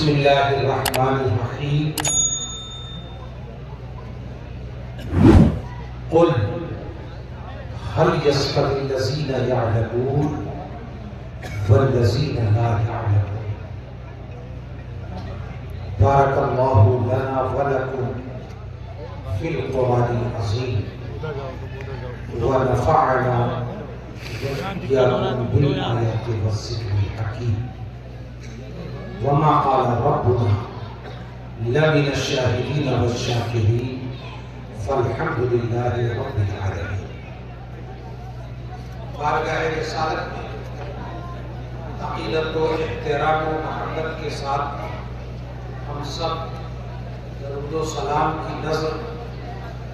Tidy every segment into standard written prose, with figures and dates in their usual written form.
بسم اللہ الرحمن الرحیم قل هل يستوي الذين يعلمون والذين لا يعلمون بارك الله لنا ولكم في القرآن العظيم ونفعنا وإياكم بالآيات والذكر الحكيم وما قال ربنا لمن الشاهدين والشاكرين فالحمد لله رب العالمين. بارگاہ رسالت میں عقیدت و احترام و محبت کے ساتھ ہم سب درود و سلام کی نظر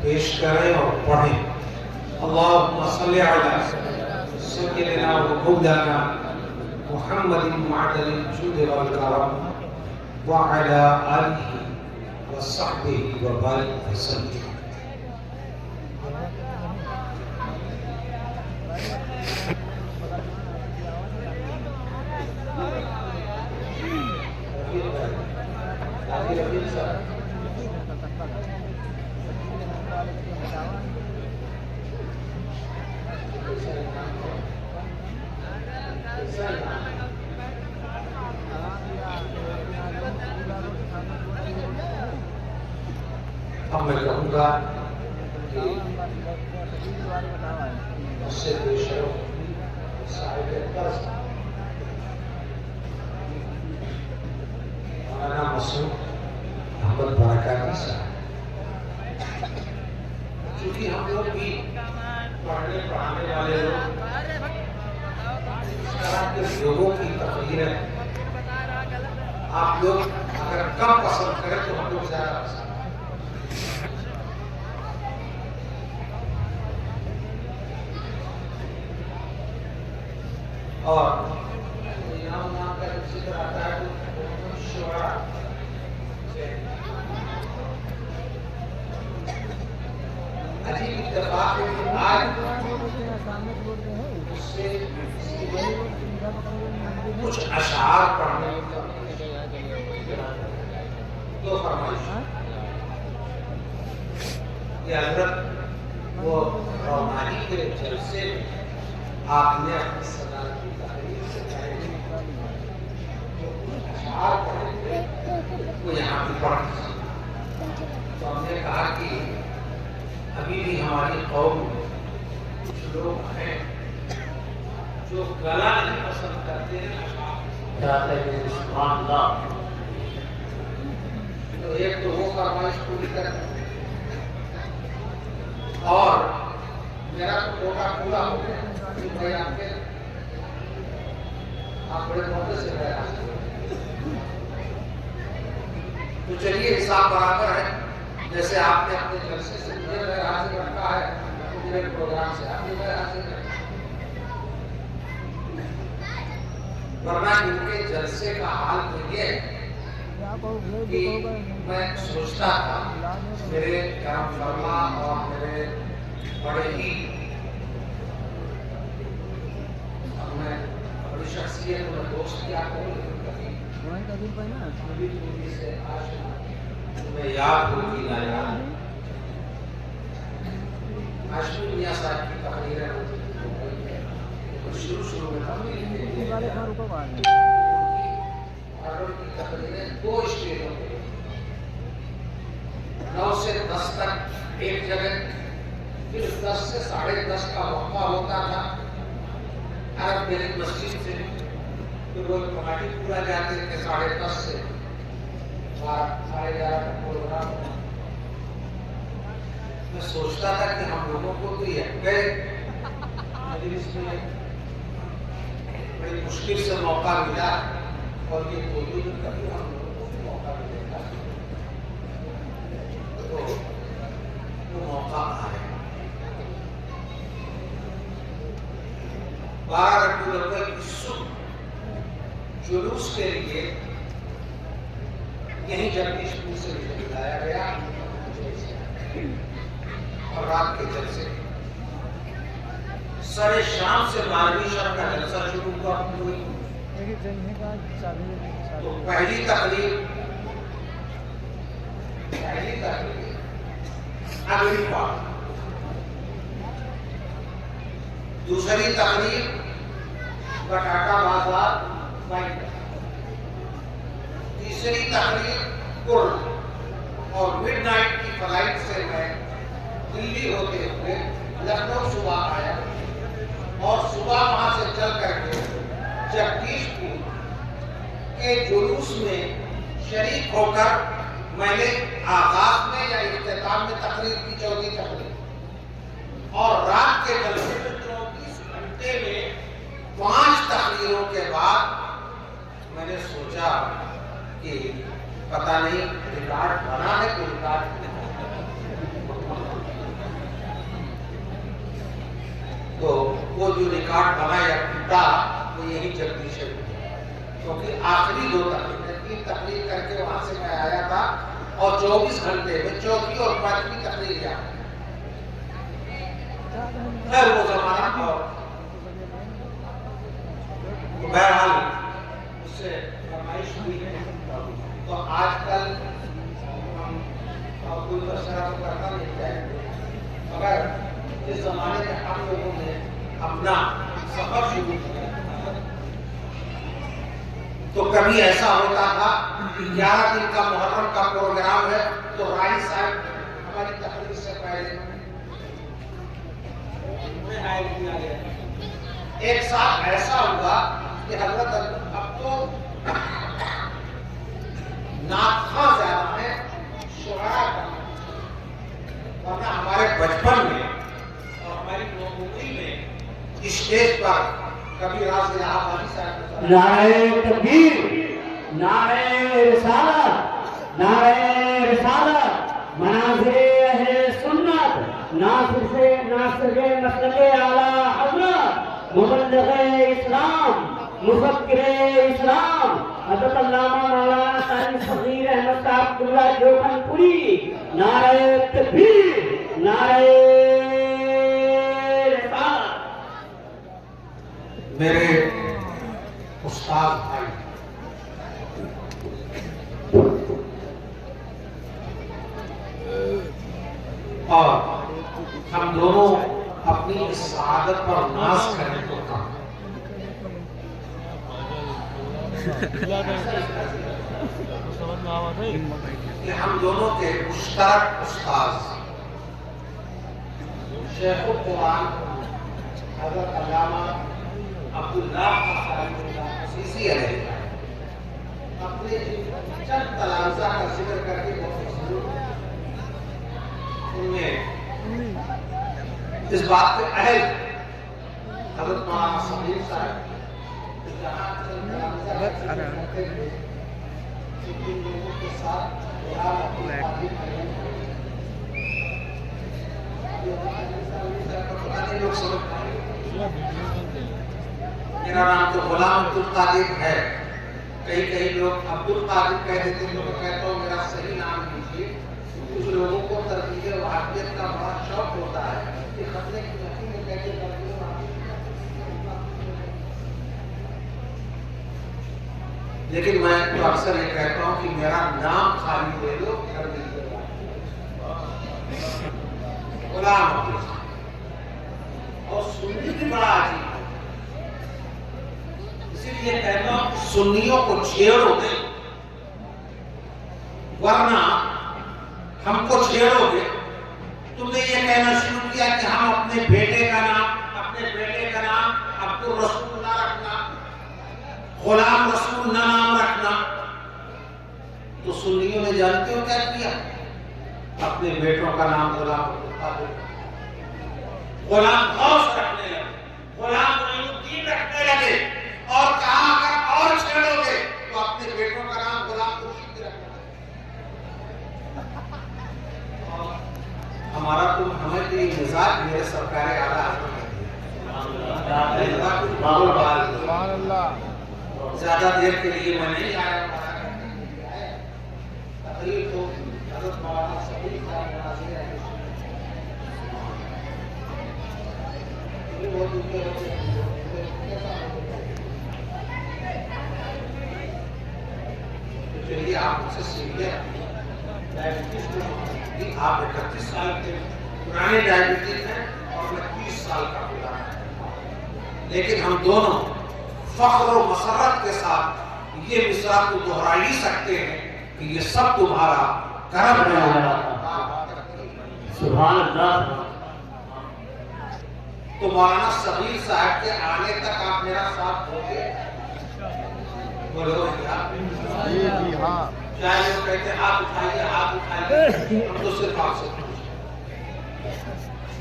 پیش کریں اور پڑھیں. اللہم صلی علی سیدنا و مولانا محمد معدل الجود والکرم وعلى آلہ وصحبہ وبارک وسلم. اب میں کہوں گا کہ اس سے بے شرف صاحب درس مولانا مسعود احمد برکاتی صاحب، چونکہ ہم لوگ بھی پڑھنے پڑھانے والے لوگ اس طرح کے لوگوں کی تقریریں آپ لوگ اگر کم پسند کریں تو ہم لوگ زیادہ پسند. اور یہاں نام کا ذکر آتا ہے تو شعرا عجیب اتفاق ہے کہ آج اس سے کچھ اشعار پڑھنے دو فرمائش. یہ حضرت وہ روحانی کے جلسے میں آپ نے اپنی صدارتی تقریر سے پہلے جو اشعار پڑھے تھے وہ یہاں بھی پڑھ دیا. تو ہم نے کہا کہ ابھی بھی ہماری قوم میں کچھ لوگ ہیں جو گلا نہیں پسند کرتے ہیں اشعار سبحان اللہ. تو ایک تو وہ فرمائش پوری کریں اور میرا تو کوٹا پورا ہو گیا. آپ بڑے موقع سے تو چلیے حساب برابر ہے. جیسے آپ نے اپنے جلسے سے مجھے غیر حاضر رکھا ہے تو میرے پروگرام سے آپ نے غیر حاضر رکھا. ورنہ ان کے جلسے کا حال تو یہ ہے کہ میں سوچتا تھا میرے کرم فرما اور میرے بڑے ہی شخصیت اور دوست کیا کروں میں یاد ہوگی نہ یاد. ہاشمی میاں صاحب کی تقریریں شروع میں تقریریں 2 اسٹیجوں پہ 9 سے 10 تک ایک جگہ، پھر 10 سے 10:30 کا وقفہ ہوتا تھا عرب میری مسجد سے. پھر وہ کماٹی پورا جاتے تھے 10:30 سے 11:30 تک پروگرام. میں سوچتا تھا کہ ہم لوگوں کو تو یہ گئے مجلس میں بڑی مشکل سے موقع ملا اور یہ کوئی دن کبھی ہم لوگوں کو موقع ملے گا تو وہ موقع آئے. 12 ربیع الاول کی صبح جلوس کے لیے یہیں جنگی اسکول سے مجھے بلایا گیا اور رات کے جلسے سر شام سے 12ویں شب کا جلسہ شروع ہوا. تو پہلی تقریر اگلی بات، دوسری تقریر بٹاٹا بازار بائک، تیسری تقریر کرل، اور مڈ نائٹ کی فلائٹ سے میں دلی ہوتے ہوئے لکھنؤ صبح آیا، اور صبح وہاں سے چل کر کے جگدیش پور کے جلوس میں شریک ہو کر میں نے آغاز میں یا اختتام میں تقریر کی، چوتھی تقریر، اور رات کے جلسے میں 24 گھنٹے میں 5 تقریروں کے بعد میں نے سوچا کہ پتہ نہیں ریکارڈ بنا ہے کہ ریکارڈ نہیں۔ تو وہ جو ریکارڈ بنا یا ٹوٹا وہ یہی جگدیش ہے، کیونکہ آخری 2 تقریر 3 تقریر کر کے وہاں سے میں آیا تھا، اور 24 گھنٹے میں چوتھی اور 5ویں تقریر یاد۔ خیر وہ زمانہ، اور بہرحال اس سے فرمائش ہوئی ہے، تو آج کل ہم کوئی مسئلہ تو کرنا نہیں چاہتے، مگر اس زمانے میں ہم لوگوں نے اپنا سفر شروع کیا، تو کبھی ایسا ہوتا تھا کہ 11 دن کا محرم کا پروگرام ہے تو رائی صاحب ہماری تقریر سے پہلے ایک ساتھ ایسا ہوا کہ حضرت اب تو ناخواں زیادہ ہے شعراء کا، ورنہ ہمارے بچپن میں اور ہماری نوعمری میں اسٹیج پر کبھی راز الہ آبادی صاحب نعرہ تکبیر، نعرہ رسالت، نعرہ رسالت، مناظر اہل سنت، ناصر مسلک اعلیٰ حضرت، مبلغ اسلام، مفکر اسلام حضرت علامہ مولانا ثانی صغیر احمد صاحب عبداللہ جوہن پوری، نعرہ تکبیر، نعرہ رسالت۔ میرے استاد بھائی، اور ہم دونوں اپنی اس سعادت پر ناز کریں تو کام کہ ہم دونوں کے مشترک استاذ شیخ القرآن حضرت علامہ عبداللہ سیسی علیہ اپنے چند تلازہ کا ذکر کر کے بہت ضرور ان میں اس بات کے اہل حضرت مولانا صغیر صاحب جہاں چند تلازہ کا ذکر کرتے ہوئے جن لوگوں کے ساتھ غلام لوگ سمجھ پائیں گے، میرا نام تو غلام عبدالقادر ہے، کئی لوگ عبدالقادر کہہ دیتے ہیں، میں کہتا ہوں میرا صحیح نام لیجیے۔ کچھ لوگوں کو تربیت وحدیت کا بڑا شوق ہوتا ہے کہ خطرے کی نفی میں کہتے تربیت لیکن میں تو اکثر یہ کہتا ہوں کہ میرا نام خالی دے دو، غلام عبدالقادر، اور سنی بھی بڑا عجیب ہے، اسی لیے کہتا ہوں کہ سنیوں کو چھیڑو گے ورنہ ہم کو چھیڑو گے۔ تم نے یہ کہنا شروع کیا کہ ہم اپنے بیٹے کا نام عبد الرسول نہ رکھنا، غلام رسول نہ نام رکھنا، تو سنیوں نے جانتے ہو کیا کیا؟ اپنے بیٹوں کا نام غلام عبدالقادر، غلام غوث رکھنے لگے، غلام معین الدین رکھنے لگے، اور کہا اگر اور چھیڑو گے تو اپنے بیٹوں کا نام غلام خورشید رکھنا۔ ہمارا تو ہمیں تو یہ مزاج میرے سرکار اعلیٰ حضرت زیادہ دیر کے لیے میں نہیں آیا، تقریر تو حضرت مولانا صغیر صاحب مناظر ہے، وہ دوسرے ہوتے ہیں چلیے آپ مجھ سے سینئر ڈائبٹیز میں آپ 31 سال کے پرانے ڈائبٹیز ہیں اور میں 30 سال کا پرانا ہے، لیکن ہم دونوں فخر و مسرت کے ساتھ یہ مصرع کو دہرا ہی سکتے ہیں کہ یہ سب تمہارا کرم ہے۔ سبحان اللہ۔ تو مولانا صغیر صاحب کے آنے تک آپ میرا ساتھ دو گے؟ بولو کیا؟ جی ہاں۔ چاہے لوگ کہتے ہیں ہاتھ اٹھائیے ہاتھ اٹھائیے، ہم تو صرف آپ سے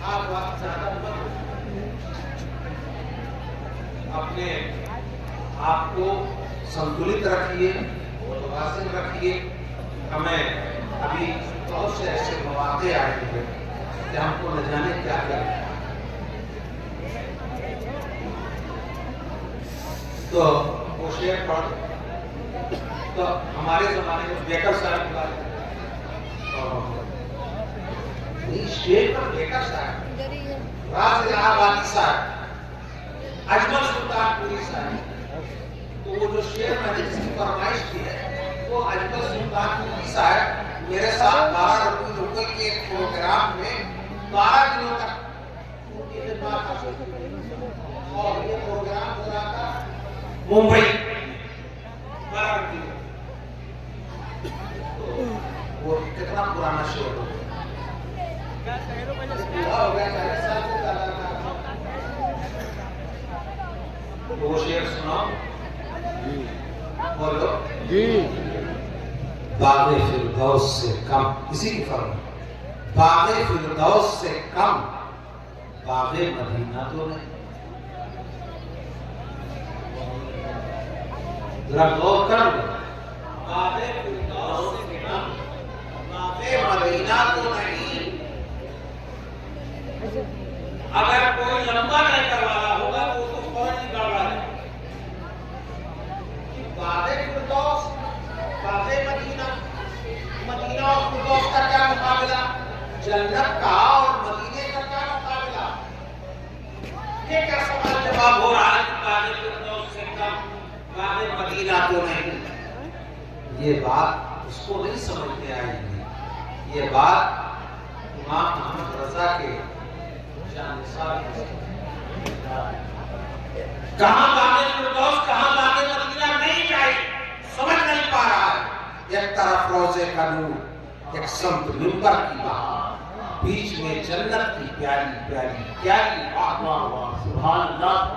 آپ وقت زیادہ مت اپنے آپ کو سنتولت رکھیے، متوازن رکھیے۔ ہمیں ابھی بہت سے ایسے مواقع آئے ہیں کہ ہم کو نہ جانے کیا کریں۔ تو وہ شعر پڑھ تو ہمارے زمانے میں بیکر صاحب کی بات نہیں، شعر پر بیکر صاحب، راز الہ آبادی صاحب، اجمل سلطان پوری صاحب، تو وہ جو شعر میں نے جس کی فرمائش کی ہے وہ اجمل سلطان پوری صاحب میرے ساتھ 12 ربیع الاول کے ایک پروگرام میں 12 دنوں تک ان کی خدمات حاصل کی، اور یہ پروگرام ہو رہا تھا ممبئی 12 ربیع۔ وہ کتنا پرانا شعر ہو گیا، ہو گیا 40 سال سے زیادہ کا۔ وہ شعر سناؤ بولو جی۔ باغ فردوس سے کم، اسی کی فرق، باغ فردوس سے کم باغ مدینہ تو نہیں۔ ذرا غور کر لو، باغ فردوس سے کم باغ مدینہ تو نہیں۔ اگر کوئی لمبا نیٹر والا ہوگا تو اس کو فوراً نکالا ہے۔ باغ فردوس، باغ مدینہ، مدینہ اور فردوس کا کیا مقابلہ؟ جنت کا اور مدینے کا کیا مقابلہ؟ یہ کیا سوال جواب ہو رہا ہے کہ باغ فردوس سے کم باغ مدینہ تو نہیں؟ یہ بات اس کو نہیں سمجھ میں آئے گی۔ یہ بات امام محمد رضا کے جانثال کہاں باغ فردوس کہاں باغ مدینہ نہیں جائے، سمجھ نہیں پا رہا ہے۔ ایک طرف روزے کا نور، ایک سمت منبر کی بات، بیچ میں جنت کی پیاری پیاری پیاری بات۔ واہ واہ، سبحان اللہ۔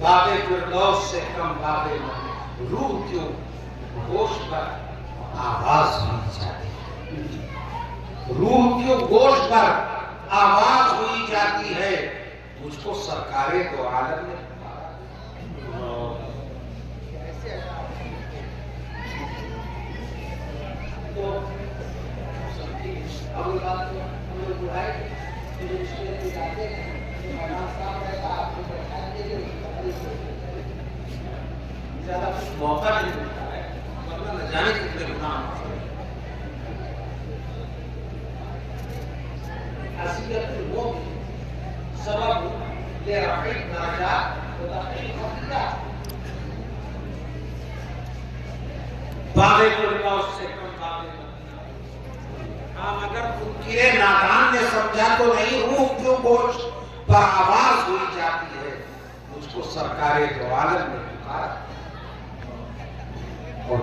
باغ فردوس سے کم باغ مدینہ، روح کیوں گوشت پر آواز ہوئی جاتی ہے، روح کیوں گوشت پر آواز ہوئی جاتی ہے، مجھ کو سرکار دو عالم نے پکارا۔ تو اول بات تو ہم لوگ بڑھائے کہ جو رشتے کے جاتے ہیں جو مولانا صاحب رہتا آپ کو بیٹھا دے دے زیادہ کچھ موقع نہیں ملتا ہے، ورنہ نہ جانے کتنے گناہ معاف ہیں۔ حیثیت المومن سبب لرفع الدرجات وتحقيق الخطيئات۔ باغ فردوس سے کم باغ مدینہ۔ ہاں اگر منکر نادان نے سمجھا تو نہیں، روح کیوں گوشت پر آواز ہوئی جاتی ہے، مجھ کو سرکار دو عالم نے پکارا۔ اور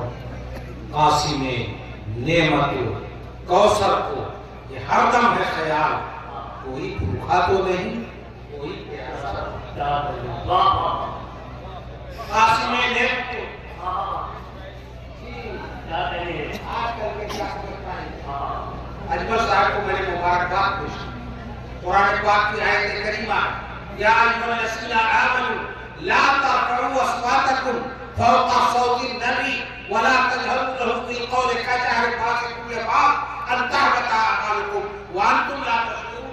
قاسم نعمت کوثر کو یہ ہر دم ہے خیال، کوئی بھوکا تو نہیں کوئی پیاسا۔ قاسم نعمت کو آج کل کے کیا سمجھ پائیں گے؟ اجمل صاحب کو میں نے مبارکباد پیش کی۔ قرآن پاک کی آیت کریمہ یا ایھا الذین آمنوا لا ترفعوا اصواتکم فوق صوت النبی ولا تجهروا له بالقول كجهر بعضكم لبعض ان تحبط اعمالكم وانتم لا تشعرون۔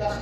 10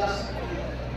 10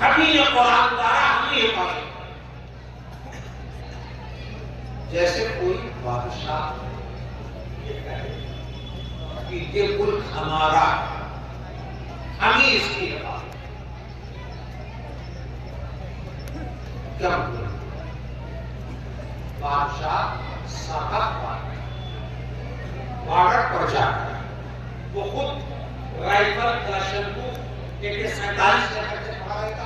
ہم ہی یہ قرآن اتارا، ہم ہی حفاظت. جیسے کوئی بادشاہ یہ کہے کہ یہ ملک ہمارا ہے، ہم ہی اس کی حفاظت. کیا مطلب؟ بادشاہ سرحد بارڈر پر جا کر وہ خود رائفل کلاشنکوف AK-47 لے کر کے کھڑا رہتا،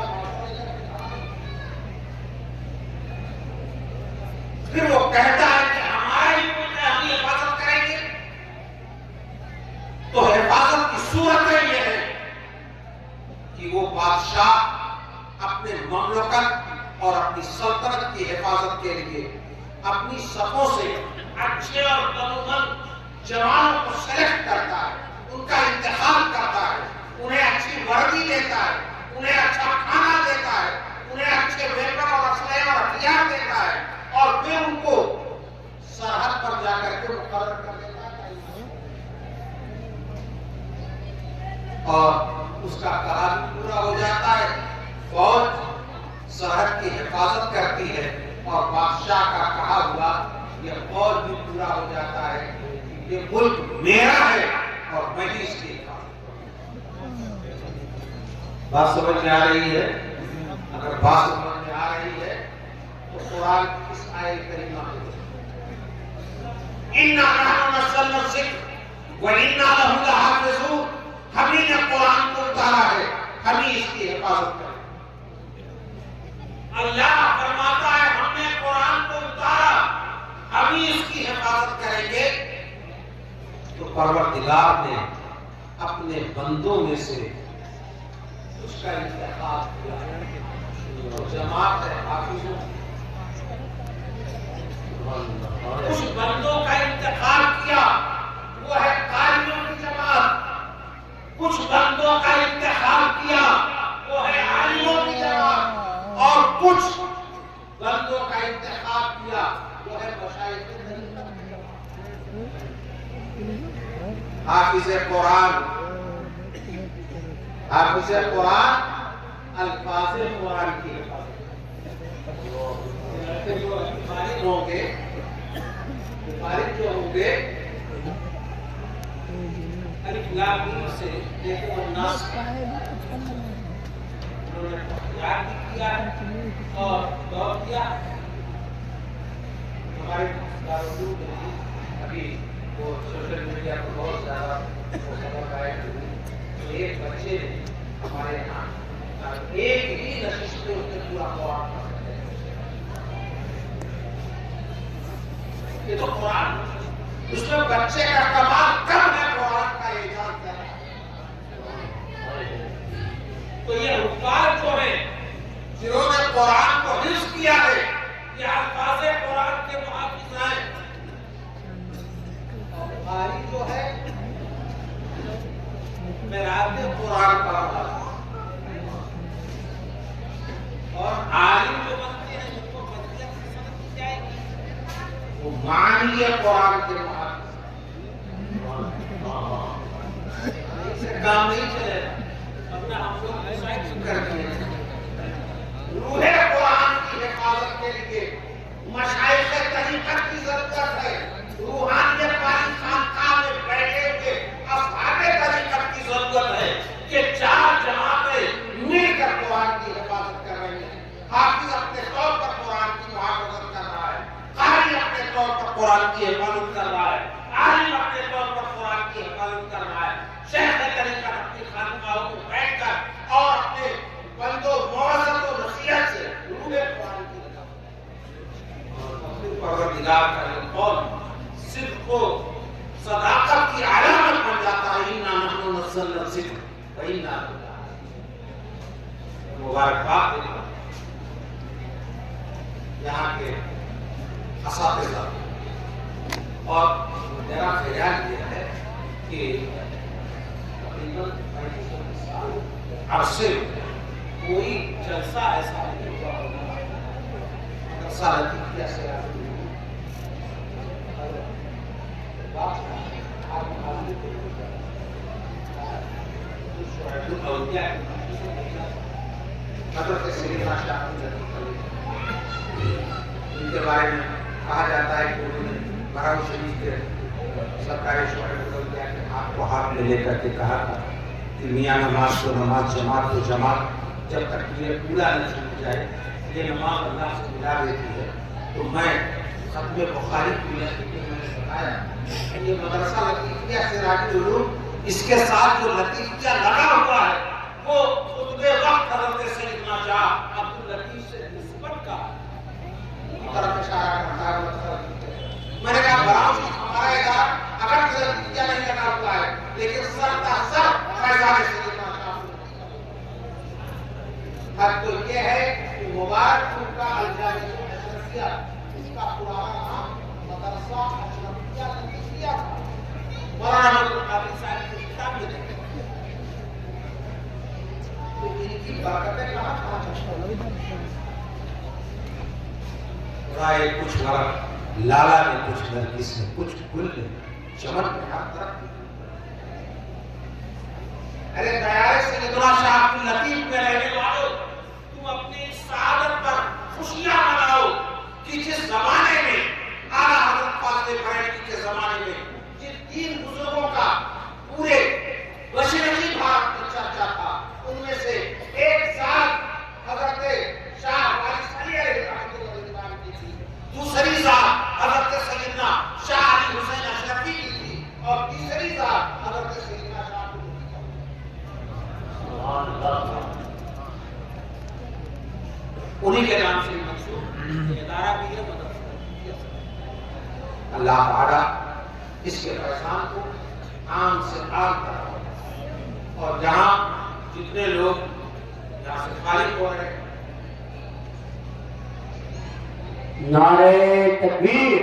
پھر وہ کہتا ہے کہ ہمارا ہی ملک ہے، ہم ہی حفاظت کریں گے. تو حفاظت کی صورت یہ ہے کہ وہ بادشاہ اپنے مملکت اور اپنی سلطنت کی حفاظت کے لیے اپنی صفوں سے اچھے اور دمومند جوانوں کو سلیکٹ کرتا ہے، ان کا انتخاب کرتا ہے، انہیں اچھی وردی دیتا ہے، انہیں اچھا کھانا دیتا ہے، انہیں اچھے ویپن اور اسلحے اور ہتھیار دیتا ہے، اور پھر ان کو سرحد پر جا کر کے مقرر کر دیتا ہے اور اس کا کہا بھی پورا ہو جاتا ہے. فوج سرحد کی حفاظت کرتی ہے اور بادشاہ کا کہا ہوا یہ فوج بھی پورا ہو جاتا ہے کہ یہ ملک میرا ہے اور میں ہی اس کی حفاظت کروں. بات سمجھ میں آ رہی ہے؟ اگر بات سمجھ میں آ رہی ہے تو قرآن کی اس آیت کریمہ میں اِنَّا نَحْنُ نَزَّلْنَا الذِّکْرَ وَإِنَّا لَهُ لَحَافِظُونَ، ہم ہی نے قرآن کو اتارا ہے، ہم ہی اس کی حفاظت کریں. اللہ فرماتا ہے ہم نے قرآن کو اتارا، ہم ہی اس کی حفاظت کریں گے. تو پروردگار نے اپنے بندوں میں سے اس کا انتخاب کیا، جماعت ہے حافظوں. کچھ بندوں کا انتخاب کیا، وہ ہے قاریوں کی جماعت. کچھ بندوں کا انتخاب کیا، وہ ہے عالموں کی جماعت. اور کچھ بندوں کا انتخاب کیا، وہ ہے مشائخ طریقت. حافظ قرآن، حافظ قرآن الفاظ قرآن کی حفاظت. جو فارغ ہوں گے، فارغ جو ہوں گے الف لام میم سے دیکھو الناس انہوں نے یاد بھی کیا اور دور کیا. ہمارے دارالعلوم میں ابھی وہ سوشل میڈیا پر بہت زیادہ خبر آئے کہ ایک بچے نے ہمارے یہاں ایک ہی نشست میں اس نے پورا قرآن پڑھا. یہ تو قرآن اس میں بچے کا کمال کم ہے، قرآن کا اعجاز ہے. تو یہ حفاظ جو ہے جنہوں نے قرآن کو حفظ کیا ہے، یہ الفاظ قرآن کے محافظ ہیں. اور قاری جو ہے قرأت قرآن پڑھتا ہے، اور عالم جو بنتے ہیں ان کو فضیلت سے سمجھ دی جائے گی، وہ معنی قرآن کے محافظ. اسے کام نہیں چلے گا. اپنا ہم لوگ ڈیسائیڈ کر دیے روح قرآن کی حفاظت کے لیے مشائخ طریقت کی ضرورت ہے. روحانیت والی خانقاہ میں بیٹھے ہوئے اصحاب طریقت کی ضرورت ہے کہ چار جماعتیں مل کر قرآن کی حفاظت کر رہی ہیں. حافظ اپنے طور پر قرآن کی محافظت کر رہا ہے، قاری اپنے طور پر قرآن کی حفاظت کر رہا ہے، عالم اپنے طور پر قرآن کی حفاظت کر رہا ہے. شیخ طریقت اپنی خانقاہوں میں بیٹھ کر اور اپنے بندوں موعظت و نصیحت سے روح قرآن کی حفاظت. پروردگار کا یہ قول صدق و صداقت کی علامت بن جاتا ہے. اِنَّا نَحْنُ نَزَّلْنَا الذِّکْرَ وَإِنَّا لَهُ لَحَافِظُونَ. مبارکباد دیتا ہوں یہاں کے اساتذہ. اور میرا خیال یہ ہے کہ تقریباً 35 سال عرصے کوئی جلسہ ایسا نہیں ہوا ہوگا. سالتی کیسے آتی حضرت سیدنا شاہ عبد العزیز ان کے بارے میں کہا جاتا ہے کہ انہوں نے مرحوم شریف کے سرکاری شعر بدل دیا کہ آپ کو ہاتھ میں لے کر کے کہا تھا کہ میاں نماز کو نماز، جماعت کو جماعت، جب تک یہ پورا نہ چھوٹ جائے، یہ نماز اللہ سے ملا دیتی ہے۔ تو میں ختم بخاری کی لکھی میں نے بتایا کہ یہ مدرسہ لطیفیہ سراج العلوم، اس کے ساتھ جو لطیفیہ لگا ہوا ہے وہ خطبے وقت حضرت سیدنا شاہ عبد اللطیف سے نسبت کا طرف اشارہ کرتا ہے۔ میں نے کہا براؤں سے ہمارا ادارہ اگر لطیفیہ نہیں لگا ہوا ہے لیکن سر تا سر فیضان سیدنا شاہ حق تو یہ ہے کہ مبارک ان کا الجامعہ اشرفیہ، اس کا پرانا نام مدرسہ اشرفیہ لطیفیہ تھا۔ مولانا عبدالقادر صاحب کی کتاب میں دیکھیں تو ان کی برکتیں کہاں رائے کچھ ورق لالا نے، کچھ نرگس نے، کچھ گل نے، چمن میں ہاتھ رکھ دیا۔ ارے دیار سیدنا شاہ عبد اللطیف میں رہنے والوں، تم اپنی سعادت پر خوشیاں مناؤ کہ جس زمانے میں اعلیٰ حضرت فاضل بریلوی کے زمانے میں جن تین بزرگوں کا پورے مشرقی بھارت میں چرچا تھا، ان میں سے ایک ذات حضرت شاہ وارث علی علیہ رحمۃ اللہ کی تھی، دوسری ذات حضرت سیدنا شاہ علی حسین اشرفی کی تھی، اور تیسری ذات حضرت سیدنا شاہ انہی کے نام سے منسوب ادارہ بھی ہے مدرسہ۔ اللہ تعالیٰ اس کے فیضان کو عام سے عام طرح، اور جہاں جتنے لوگ یہاں سے خارج ہو رہے ہیں، نعرہ تکبیر،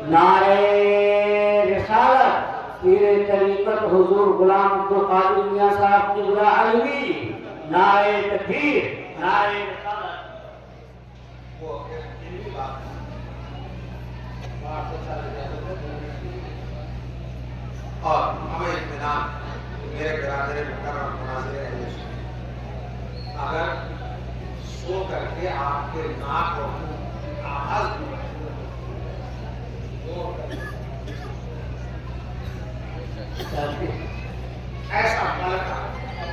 نعرہ رسالت، پیر طریقت حضور غلام عبدالقادر میاں صاحب قبلہ علوی، نعرہ تکبیر، نعرہ رسالت۔ وہ علمی بات ہے، باہر سے چلے جاتے ہیں، اور ہمیں اطمینان میرے برادر مکرم مناظر اہل سنت، اگر سو کر کے آپ کے ناک اور منہ آواز بھی ایسا ملکہ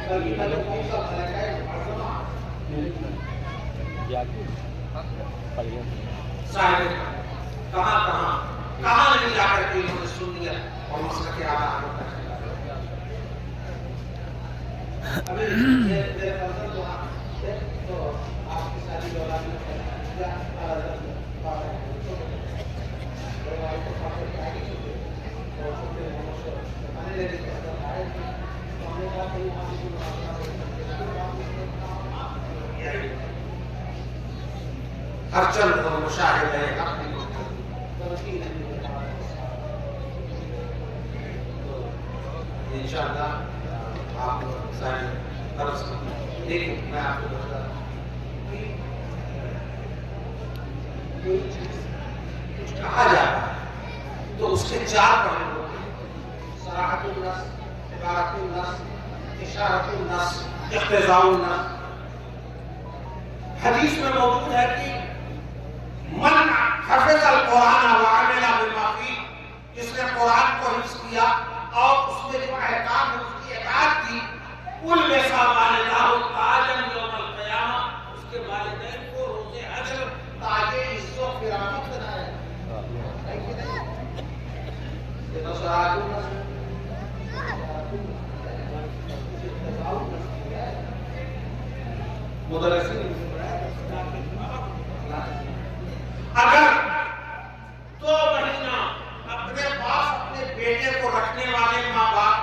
بلکہ ملکوں کا ملکہ معظمہ صاحب کہاں نہیں جا کر کے انہوں نے سنیت اور مسلک اعلیٰ حضرت کا خطاب کیا۔ ابھی میرے فرزند تو آپ کی شادی کے اولاد میں ہر چند وہ مشاہد ہے اپنی انشاءاللہ آپ سارے طرف سے لیکن میں آپ کو بتا کوئی چیز کچھ کہا جاتا ہے تو اس کے چار پہلو ہوتے ہیں: صراحت النص، عبارت النص، اشارت النص، اقتضاء النص۔ حدیث میں موجود ہے کہ من حفظ القرآن وعمل بما فیہ، جس نے قرآن کو حفظ کیا اور اس میں جو احکام ہے اس کی اطاعت کی، البسا والدہ تاجا یوم القیامہ، اس کے والدین کو روز حشر تاج عزت و کرامت بنائے۔ یہ تو صراحت النص مدرسین اگر 2 مہینہ اپنے پاس اپنے بیٹے کو رکھنے والے ماں باپ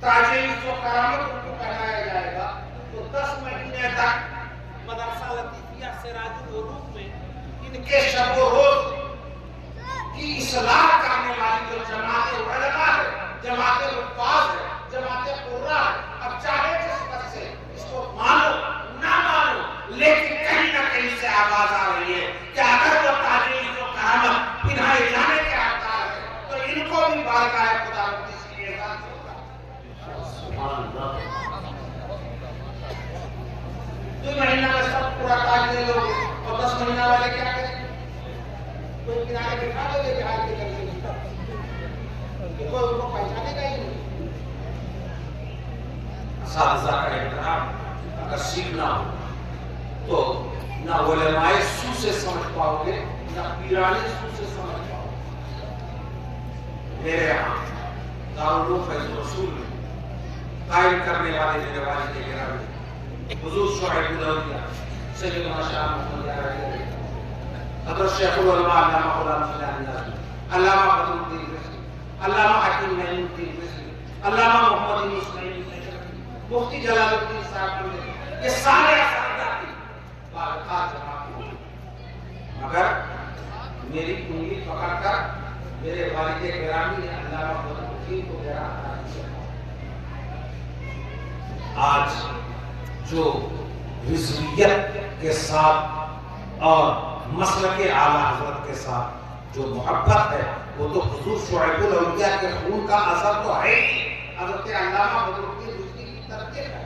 تاج عزت و کرامت ان کو پہنایا جائے گا تو 10 مہینے تک مدرسہ لطیفیہ سراج العلوم میں ان کے شب و روز کی اصلاح کرنے والی جو جماعت علماء ہے، جماعت حفاظ ہے، جماعت قرہ ہے، اب چاہے جس وقت سے اس کو مانو نہ مانو، لیکن کہیں نہ کہیں سے آواز آ رہی ہے کہ اگر وہ تاج عزت و کرامت پہنائے جانے کے حقدار ہے تو ان کو بھی بارگاہ خدا کی اعزاز ہوگا۔ جہاز لے لو گے اور 10 مہینہ والے کیا کریں؟ کوئی کنارے بٹھا دو گے جہاز کے درجے میں، کوئی ان کو پہچانے گا ہی نہیں۔ اساتذہ کا احترام اگر سیکھنا ہو تو نہ علماء سو سے سمجھ پاؤ گے نہ پیرانے سو سے سمجھ پاؤ گے۔ میرے یہاں دارالعلوم فیض الرسول میں قائم کرنے والے میرے والد گرامی حضور شعیب الدولہ سیدنا شاہ محمد عربی، حضرت شیخ العلماء علامہ غلام فیض نیازی، علامہ بدر الدین رضوی، علامہ حکیم نعیم الدین رضوی، علامہ محمد اسماعیل مفتی جلال الدین صاحب نے، یہ سارے اساتذہ کی بارکات جمع کی، مگر میری انگلی پکڑ کر میرے والد گرامی نے علامہ بدر الدین کو میرا آج جو رضویت کے ساتھ اور مسلک اعلیٰ حضرت کے ساتھ جو محبت ہے وہ تو حضور شعیب الاولیاء کے خون کا اثر تو ہے ہی، حضرت علامہ بدر الدین رضوی کی تربیت ہے۔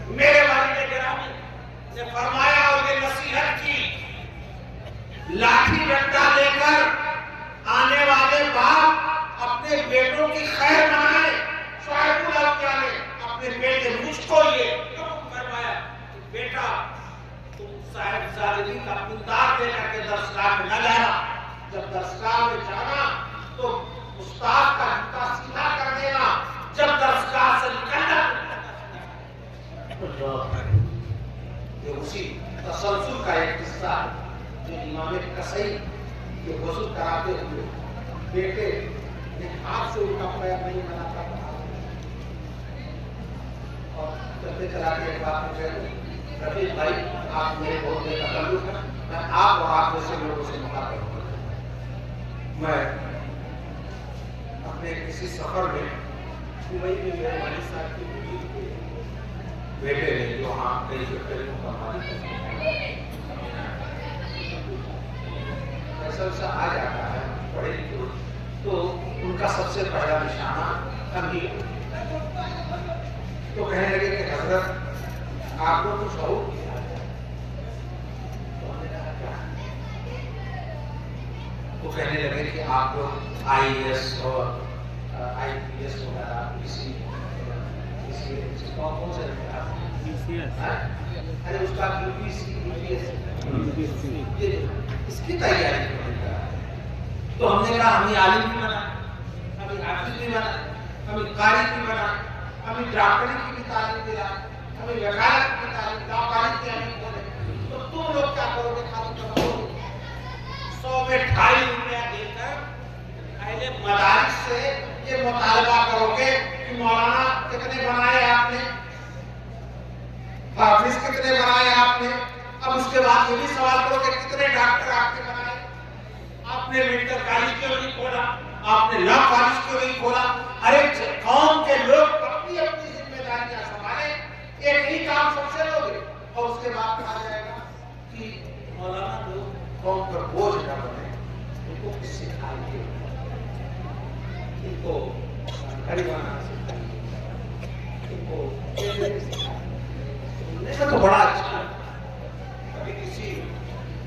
میرے والد گرامی نے فرمایا اور یہ نصیحت کی، لاٹھی ڈنڈا لے کر آنے والے باپ اپنے بیٹوں کی خیر منائے۔ شعیب الاولیاء نے اپنے بیٹے مجھ کو یہ حکم فرمایا کہ بیٹا تم صاحب زادگی کا کردار دے کر کے درسگاہ میں نہ جانا، جب درسگاہ میں جانا تو استاد کا جوتا سیدھا کر دینا، جب درسگاہ سے نکلنا یہ اسی تسلسل کا ایک قصہ ہے جو امام کسائی کے غسل کراتے ہوئے بیٹے نے ہاتھ سے ان کا پیر نہیں بنا تھا اور چلتے چلاتے ایک بات مجھے رفیق بھائی آپ میرے بہت بے تکلف ہیں، میں آپ اور آپ جیسے لوگوں سے مخاطب ہوں۔ میں اپنے کسی سفر میں دبئی میں میرے والد صاحب کی بیٹے نے جو ہاں کئی فیکٹریوں کا مالک ہے، ایسا ویسا آ جاتا ہے پڑھے لکھے تو ان کا سب سے پہلا نشانہ امیر، تو کہنے لگے کہ حضرت آپ کو کچھ اور کیا ہے؟ تو ہم نے کہا کیا؟ تو کہنے لگے کہ آپ کو IAS اور IPS وغیرہ کون سے ارے اس کا UPC اس کی تیاری کرنے کا، تو ہم نے کہا ہمیں عالم بھی بنا، ہمیں حافظ بھی بنا، ہمیں قاری بھی بنا، ہمیں ڈاکٹری کی بھی تعلیم دلا، ہمیں وکالت کی تعلیم، ڈاکٹری کی ہمیں بولے، تو تم لوگ کیا کرو گے؟ خالی کرو گے 100 میں 2.5 روپیہ دے کر اہل مدارس سے یہ مطالبہ کرو گے کہ مولانا کتنے بنائے آپ نے، حافظ کتنے بنائے آپ نے، اب اس کے بعد یہ بھی سوال کرو کہ کتنے ڈاکٹر آپ کے بنائے، آپ نے میڈیکل کالج کیوں نہیں کھولا، آپ نے لا کالج کیوں نہیں کھولا؟ ارے قوم کے لوگ اپنی اپنی ذمہ داریاں سنبھالیں، ایک ہی کام سب سے لوگ اور اس کے بعد کہا جائے گا کہ مولانا لوگ قوم پر بوجھ نہ بنے، ان کو کس سکھائیے، ان کو غریبانہ سکھائیے، ان کو سننے تو بڑا اچھا ہے۔ کبھی کسی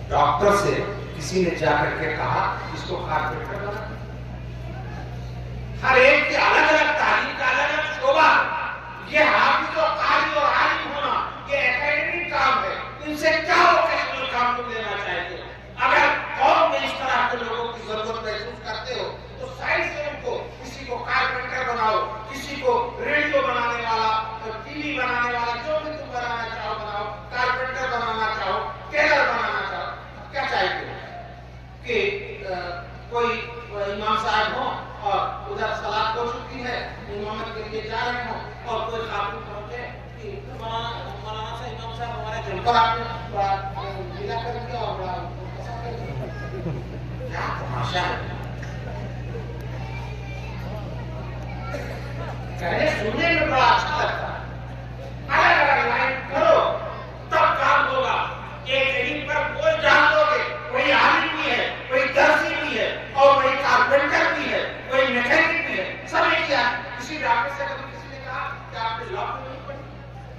ڈاکٹر سے کسی نے جا کر کے کہا اس کو کارپینٹر بنا، ہر ایک کی الگ الگ تعلیم کا الگ الگ شعبہ، یہ حافظ و قاری اور عالم ہونا یہ اکیڈمک کام ہے، ان سے کیا ووکیشنل کام تم لینا چاہیے؟ اگر قوم میں اس طرح کے لوگوں کی ضرورت محسوس کرتے ہو تو سائنس سے ان کو کسی کو کارپینٹر بناؤ، کسی کو ریڈیو بنانے والا، TV بنانے والا، جو بھی تم بنانا چاہو بناؤ، کارپینٹر بنانا چاہو، ٹیلر بنانا چاہو، کیا چاہیے کہ کوئی امام صاحب ہو اور ادھر صلاۃ ہو چکی ہے، امامت کے لیے جا رہے ہوں اور کوئی خاتون پہنچے کہ مولانا سے امام صاحب ہمارے جمپر آپ نے بڑا گیلا کر دیا اور بڑا پسند کر دیا، کیا تماشا ہے؟ کہنے سننے میں بڑا اچھا لگتا ہے، الگ الگ لائن کرو تب کام ہوگا، ایک علم پر کوئی جان دو گے، کوئی عالم بھی ہے، کوئی درزی بھی ہے اور کوئی کارپینٹر بھی ہے، کوئی میکینک بھی ہے، سب ایک ہی ہے۔ کسی ڈاکٹر سے کبھی کسی نے کہا کہ آپ نے لا کیوں نہیں پڑھی،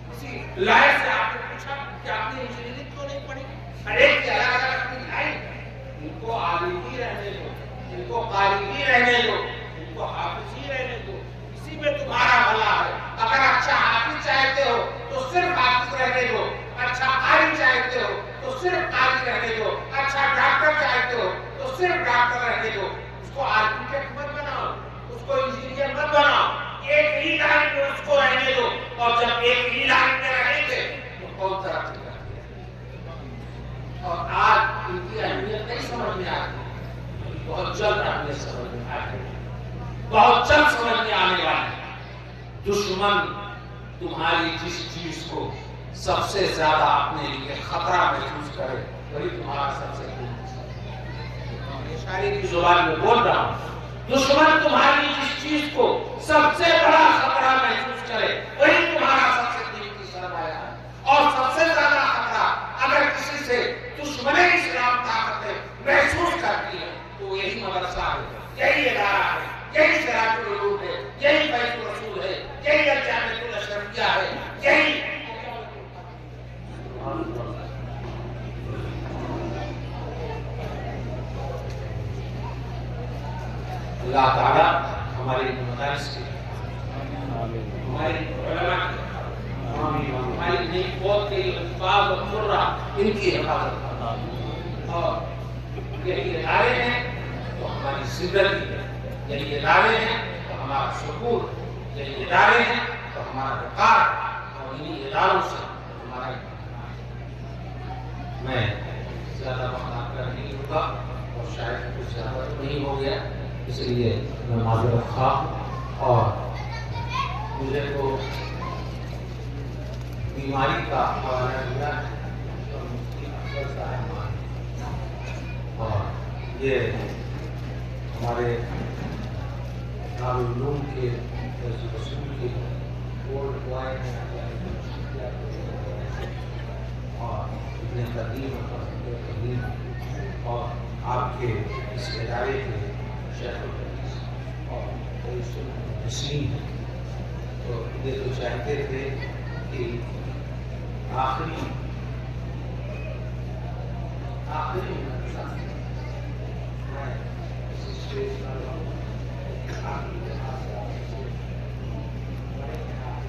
کسی لائر سے آپ نے پوچھا کہ آپ نے انجینئرنگ کیوں نہیں ہر ایک کی الگ الگ اپنی لائن ہے. ان کو عالمی رہنے دو, ان کو قاری رہنے دو, ان کو حافظی رہنے دو, اسی میں تمہارا بھلا ہے. اگر اچھا حافظ چاہتے ہو تو صرف حافظ رہنے دو, اچھا قاری چاہتے ہو تو صرف قاری رہنے دو, اچھا ڈاکٹر چاہتے ہو تو صرف ڈاکٹر رہنے دو. اس کو آرکیٹیکٹ مت بناؤ, اس کو انجینئر مت بناؤ, ایک ہی لائن میں اس کو رہنے دو. اور جب ایک ہی لائن میں رہیں گے تو کون ترقی کرتی ہے. اور آج ان کی اہمیت نہیں سمجھ میں آتی, بہت جلد اہمیت سمجھ میں آئے گی, بہت جلد سمجھ میں آنے والی ہے. دشمن تمہاری جس چیز کو سب سے زیادہ اپنے لیے خطرہ محسوس کرے وہی تمہارا سب سے شاعری کی زبان میں بول رہا ہوں. دشمن تمہاری جس چیز کو سب سے بڑا خطرہ محسوس کرے وہی تمہارا سب سے قیمتی سرمایہ ہے. اور سب سے زیادہ خطرہ اگر کسی سے دشمن اسلام طاقتیں محسوس کرتی ہے تو یہی مدرسہ ہے, یہی ادارہ ہے, یہی سراج العلوم ہے, یہی بیت الرسول ہے, یہی الجامعۃ الاشرفیہ ہے, یہی اللہ تعالیٰ ہمارے مدارس کی, ہمارے علماء کی, ہماری نیک قوت کے الفاظ اور قرہ ان کی حفاظت کرنا. اور یہی ادارے ہیں تو ہماری زندگی ہے, یہی ادارے ہیں تو ہمارا سکون, یہی ادارے ہیں تو ہمارا وقار, اور انہی اداروں سے ہمارا میں زیادہ وقت آپ کا نہیں ہوگا اور شاید کچھ زیادہ نہیں ہو گیا, اس لیے میں معذرت خواہ. اور مجھے تو بیماری کا حوالہ دیا ہے اور مفتی افضل صاحب, اور یہ ہمارے دارالعلوم کے رسول کے بورڈ بوائے ہیں اور اتنے قدیم اور آپ کے اس ادارے کے شیخ الحدیث اور رئیس المحدثین ہیں. تو یہ تو چاہتے تھے کہ آخری